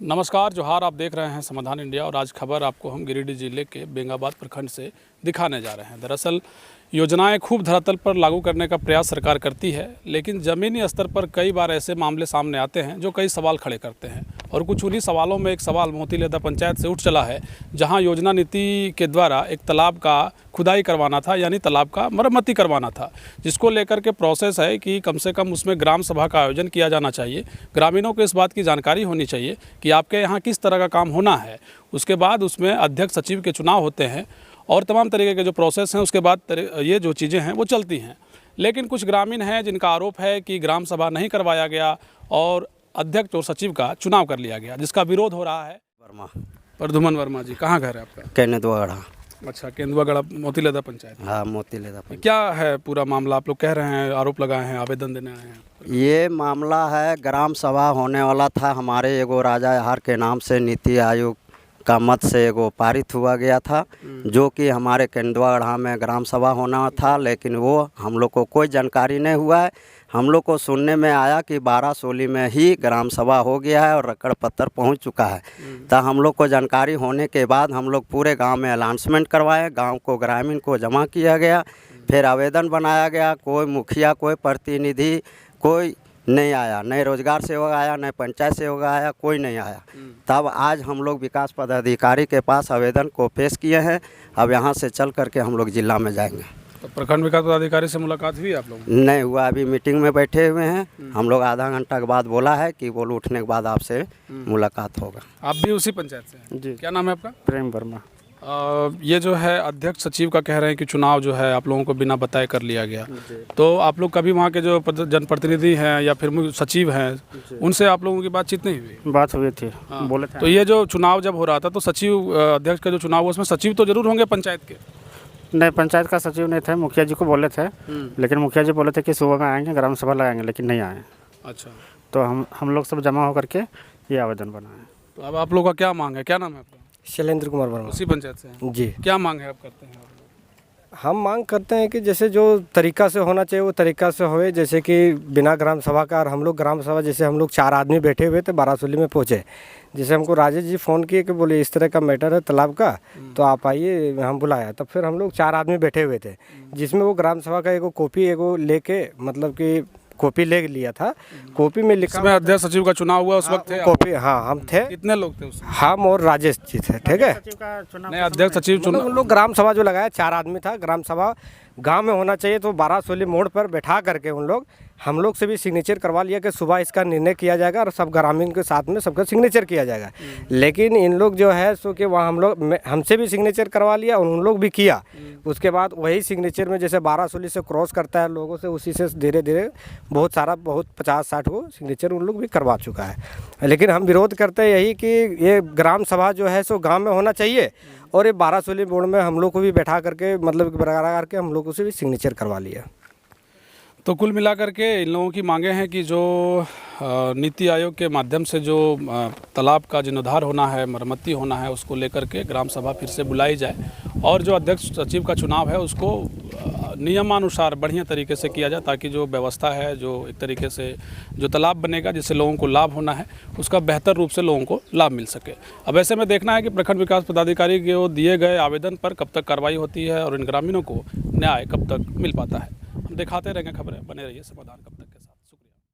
नमस्कार जोहार, आप देख रहे हैं समाधान इंडिया और आज खबर आपको हम गिरिडीह जिले के बेंगाबाद प्रखंड से दिखाने जा रहे हैं। दरअसल योजनाएं खूब धरातल पर लागू करने का प्रयास सरकार करती है, लेकिन ज़मीनी स्तर पर कई बार ऐसे मामले सामने आते हैं जो कई सवाल खड़े करते हैं। और कुछ उन्हीं सवालों में एक सवाल मोतीलेदा पंचायत से उठ चला है, जहां योजना नीति के द्वारा एक तालाब का खुदाई करवाना था, यानी तालाब का मरम्मती करवाना था, जिसको लेकर के प्रोसेस है कि कम से कम उसमें ग्राम सभा का आयोजन किया जाना चाहिए। ग्रामीणों को इस बात की जानकारी होनी चाहिए कि आपके यहाँ किस तरह का काम होना है। उसके बाद उसमें अध्यक्ष सचिव के चुनाव होते हैं और तमाम तरीके के जो प्रोसेस हैं, उसके बाद ये जो चीज़ें हैं वो चलती हैं। लेकिन कुछ ग्रामीण हैं जिनका आरोप है कि ग्राम सभा नहीं करवाया गया और अध्यक्ष और सचिव का चुनाव कर लिया गया, जिसका विरोध हो रहा है। प्रधुमन वर्मा जी, कहाँ घर है आपका? केंदुआगढ़। अच्छा, केंदुआगढ़ मोतीलेदा पंचायत। हाँ, मोतीलेदा पंचायत। क्या है पूरा मामला? आप लोग कह रहे हैं, आरोप लगाए हैं, आवेदन देने आए हैं। ये मामला है, ग्राम सभा होने वाला था हमारे एगो राजा हार के नाम से, नीति आयोग का मत से एगो पारित हुआ गया था, जो कि हमारे केंदुआगढ़ में ग्राम सभा होना था, लेकिन वो हम लोग को कोई जानकारी नहीं हुआ है। हम लोग को सुनने में आया कि 12 में ही ग्राम सभा हो गया है और रकड़ पत्थर पहुंच चुका है। तो हम लोग को जानकारी होने के बाद हम लोग पूरे गांव में अनाउंसमेंट करवाए, गांव को ग्रामीण को जमा किया गया, फिर आवेदन बनाया गया। कोई मुखिया, कोई प्रतिनिधि, कोई नहीं आया, नहीं रोजगार सेवक आया, नहीं पंचायत सेवक आया, कोई नहीं आया। तब आज हम लोग विकास पदाधिकारी के पास आवेदन को पेश किए हैं। अब यहाँ से चल करके हम लोग जिला में जाएंगे। तो प्रखंड विकास पदाधिकारी से मुलाकात हुई आप लोग? नहीं हुआ, अभी मीटिंग में बैठे हुए हैं। हम लोग आधा घंटा के बाद बोला है कि बोल उठने के बाद आपसे मुलाकात होगा। आप भी उसी पंचायत से हैं? जी। क्या नाम है आपका? प्रेम वर्मा। ये जो है अध्यक्ष सचिव का कह रहे हैं कि चुनाव जो है आप लोगों को बिना बताए कर लिया गया। तो आप लोग कभी वहाँ के जो जनप्रतिनिधि हैं या फिर सचिव हैं, उनसे आप लोगों की बातचीत नहीं हुई? बात हुई थी, बोले थे। तो ये जो चुनाव जब हो रहा था तो सचिव, अध्यक्ष का जो चुनाव हुआ, उसमें सचिव तो जरूर होंगे पंचायत के? नहीं, पंचायत का सचिव नहीं थे, मुखिया जी को बोले थे। लेकिन मुखिया जी बोले थे कि सुबह में आएंगे, ग्राम सभा लगाएंगे, लेकिन नहीं आए। अच्छा, तो हम लोग सब जमा होकर के ये आवेदन बनाए। तो अब आप लोग का क्या मांग है? क्या नाम है आपका? शैलेंद्र कुमार वर्मा। उसी पंचायत से हैं? जी। क्या मांग है आप करते हैं? हम मांग करते हैं कि जैसे जो तरीका से होना चाहिए वो तरीका से होए, जैसे कि बिना ग्राम सभा का। और हम लोग ग्राम सभा, जैसे हम लोग 4 आदमी बैठे हुए थे, 12 में पहुँचे। जैसे हमको राजेश जी फ़ोन किए कि बोले इस तरह का मैटर है तालाब का, तो आप आइए, हम बुलाया। तब फिर हम लोग 4 आदमी बैठे हुए थे, जिसमें वो ग्राम सभा का एगो कॉपी एगो लेके, मतलब कि कॉपी ले लिया था। कॉपी में लिखा, इसमें अध्यक्ष सचिव का चुनाव हुआ उस वक्त थे? कॉपी, हाँ, हम थे। कितने लोग थे उसमें? हम और राजेश जी थे, ठीक है। नहीं, अध्यक्ष सचिव चुनाव, उन लोग ग्राम सभा जो लगाया, 4 आदमी था। ग्राम सभा गांव में होना चाहिए, तो 12 मोड़ पर बैठा करके हम लोग से भी सिग्नेचर करवा लिया कि सुबह इसका निर्णय किया जाएगा और सब ग्रामीण के साथ में सबका सिग्नेचर किया जाएगा। लेकिन इन लोग जो है सो कि वहाँ हमसे भी सिग्नेचर करवा लिया और उन लोग भी किया। उसके बाद वही सिग्नेचर में जैसे 12 से क्रॉस करता है लोगों से, उसी से धीरे धीरे बहुत 50-60 को सिग्नेचर उन लोग भी करवा चुका है। लेकिन हम विरोध करते हैं यही कि ये ग्राम सभा जो है सो गाँव में होना चाहिए, और ये 12 बोर्ड में हम लोग को भी बैठा करके, मतलब बरकरार करके हम लोगों से भी सिग्नेचर करवा लिया। तो कुल मिलाकर के इन लोगों की मांगे हैं कि जो नीति आयोग के माध्यम से जो तालाब का जीर्णोद्धार होना है, मरम्मती होना है, उसको लेकर के ग्राम सभा फिर से बुलाई जाए, और जो अध्यक्ष सचिव का चुनाव है उसको नियमानुसार बढ़िया तरीके से किया जाए, ताकि जो व्यवस्था है, जो एक तरीके से जो तालाब बनेगा जिससे लोगों को लाभ होना है, उसका बेहतर रूप से लोगों को लाभ मिल सके। अब ऐसे में देखना है कि प्रखंड विकास पदाधिकारी के वो दिए गए आवेदन पर कब तक कार्रवाई होती है और इन ग्रामीणों को न्याय कब तक मिल पाता है। हम दिखाते रहेंगे खबरें, बने रहिए समाधान कब तक।